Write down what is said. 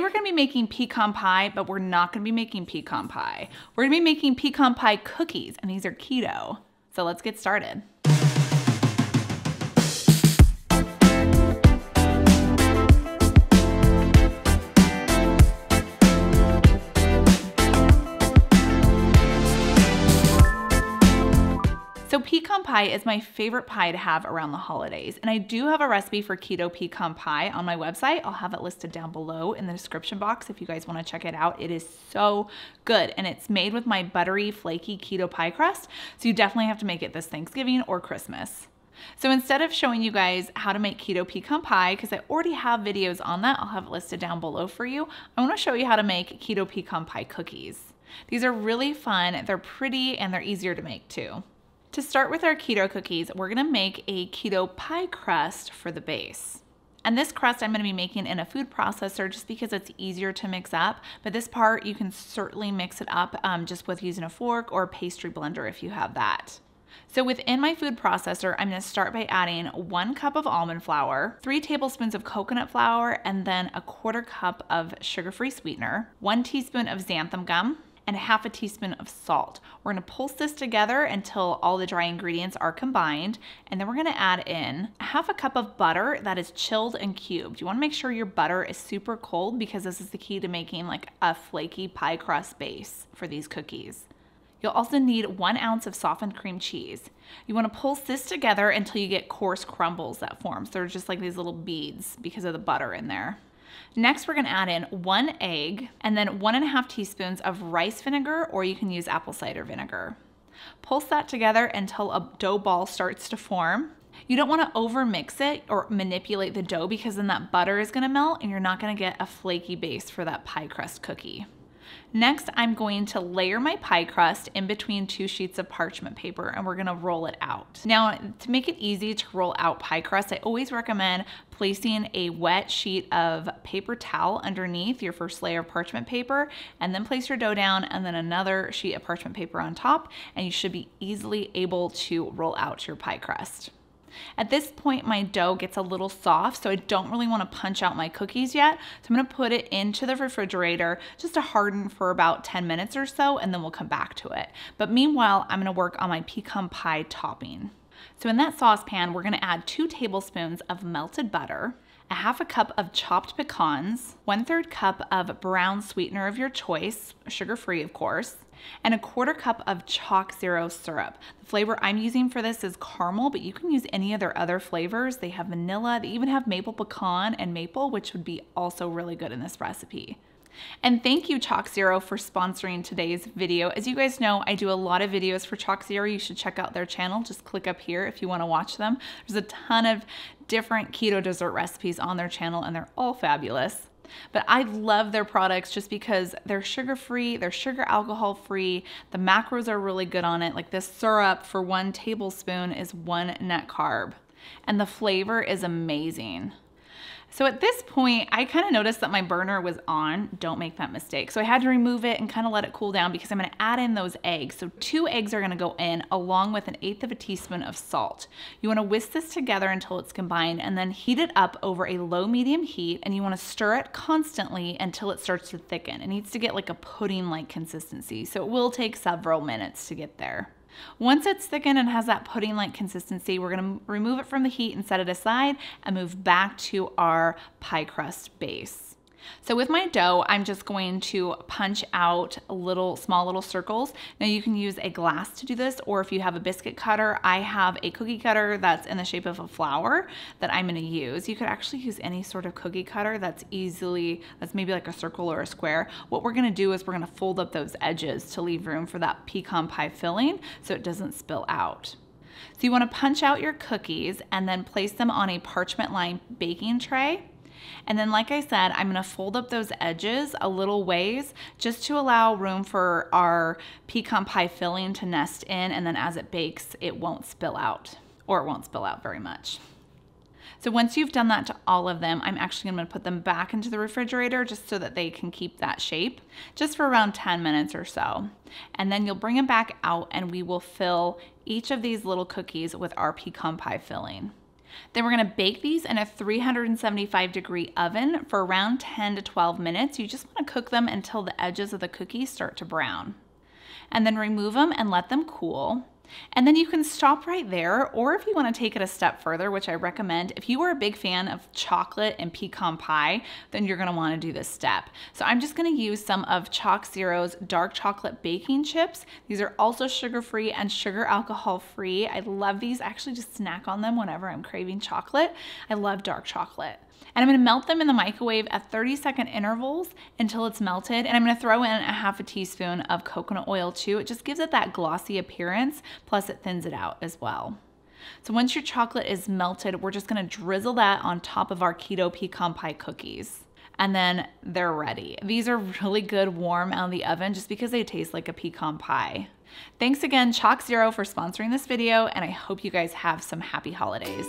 we're gonna be making pecan pie, but we're not gonna be making pecan pie. We're gonna be making pecan pie cookies, and these are keto. So let's get started. So pecan pie is my favorite pie to have around the holidays, and I do have a recipe for keto pecan pie on my website. I'll have it listed down below in the description box if you guys want to check it out. It is so good, and it's made with my buttery, flaky keto pie crust, so you definitely have to make it this Thanksgiving or Christmas. So instead of showing you guys how to make keto pecan pie, because I already have videos on that, I'll have it listed down below for you, I want to show you how to make keto pecan pie cookies. These are really fun, they're pretty, and they're easier to make too. To start with our keto cookies, we're gonna make a keto pie crust for the base. And this crust I'm gonna be making in a food processor just because it's easier to mix up, but this part you can certainly mix it up just with using a fork or a pastry blender if you have that. So within my food processor, I'm gonna start by adding 1 cup of almond flour, 3 tablespoons of coconut flour, and then a 1/4 cup of sugar-free sweetener, 1 teaspoon of xanthan gum, and 1/2 teaspoon of salt. We're gonna pulse this together until all the dry ingredients are combined, and then we're gonna add in 1/2 cup of butter that is chilled and cubed. You wanna make sure your butter is super cold because this is the key to making like a flaky pie crust base for these cookies. You'll also need 1 ounce of softened cream cheese. You wanna pulse this together until you get coarse crumbles that form. So they're just like these little beads because of the butter in there. Next, we're gonna add in 1 egg and then 1.5 teaspoons of rice vinegar, or you can use apple cider vinegar. Pulse that together until a dough ball starts to form. You don't wanna over mix it or manipulate the dough because then that butter is gonna melt and you're not gonna get a flaky base for that pie crust cookie. Next, I'm going to layer my pie crust in between 2 sheets of parchment paper, and we're gonna roll it out. Now, to make it easy to roll out pie crust, I always recommend placing a wet sheet of paper towel underneath your first layer of parchment paper, and then place your dough down, and then another sheet of parchment paper on top, and you should be easily able to roll out your pie crust. At this point, my dough gets a little soft, so I don't really want to punch out my cookies yet. So I'm going to put it into the refrigerator just to harden for about 10 minutes or so, and then we'll come back to it. But meanwhile, I'm going to work on my pecan pie topping. So in that saucepan, we're going to add 2 tablespoons of melted butter, 1/2 cup of chopped pecans, 1/3 cup of brown sweetener of your choice, sugar-free of course, and 1/4 cup of chalk zero syrup. The flavor I'm using for this is caramel, but you can use any of their other flavors. They have vanilla, they even have maple pecan and maple, which would be also really good in this recipe. And thank you, Chalk Zero, for sponsoring today's video. As you guys know, I do a lot of videos for Chalk Zero. You should check out their channel. Just click up here if you want to watch them. There's a ton of different keto dessert recipes on their channel, and they're all fabulous. But I love their products just because they're sugar-free, they're sugar alcohol-free, the macros are really good on it. Like this syrup for 1 tablespoon is 1 net carb, and the flavor is amazing. So at this point, I kind of noticed that my burner was on. Don't make that mistake. So I had to remove it and kind of let it cool down because I'm gonna add in those eggs. So 2 eggs are gonna go in along with 1/8 teaspoon of salt. You wanna whisk this together until it's combined and then heat it up over a low-medium heat, and you wanna stir it constantly until it starts to thicken. It needs to get like a pudding-like consistency, so it will take several minutes to get there. Once it's thickened and has that pudding-like consistency, we're gonna remove it from the heat and set it aside and move back to our pie crust base. So with my dough, I'm just going to punch out small little circles. Now you can use a glass to do this, or if you have a biscuit cutter, I have a cookie cutter that's in the shape of a flower that I'm gonna use. You could actually use any sort of cookie cutter that's maybe like a circle or a square. What we're gonna do is we're gonna fold up those edges to leave room for that pecan pie filling so it doesn't spill out. So you wanna punch out your cookies and then place them on a parchment-lined baking tray. And then, like I said, I'm gonna fold up those edges a little ways just to allow room for our pecan pie filling to nest in, and then as it bakes, it won't spill out, or it won't spill out very much. So once you've done that to all of them, I'm actually gonna put them back into the refrigerator just so that they can keep that shape, just for around 10 minutes or so. And then you'll bring them back out and we will fill each of these little cookies with our pecan pie filling. Then we're gonna bake these in a 375-degree oven for around 10 to 12 minutes. You just wanna cook them until the edges of the cookies start to brown. And then remove them and let them cool. And then you can stop right there, or if you want to take it a step further, which I recommend, if you are a big fan of chocolate and pecan pie, then you're going to want to do this step. So I'm just going to use some of Chalk Zero's dark chocolate baking chips. These are also sugar-free and sugar alcohol-free. I love these. I actually just snack on them whenever I'm craving chocolate. I love dark chocolate. And I'm gonna melt them in the microwave at 30-second intervals until it's melted. And I'm gonna throw in a half a teaspoon of coconut oil too. It just gives it that glossy appearance, plus it thins it out as well. So once your chocolate is melted, we're just gonna drizzle that on top of our keto pecan pie cookies. And then they're ready. These are really good warm out of the oven just because they taste like a pecan pie. Thanks again, Chalk Zero, for sponsoring this video, and I hope you guys have some happy holidays.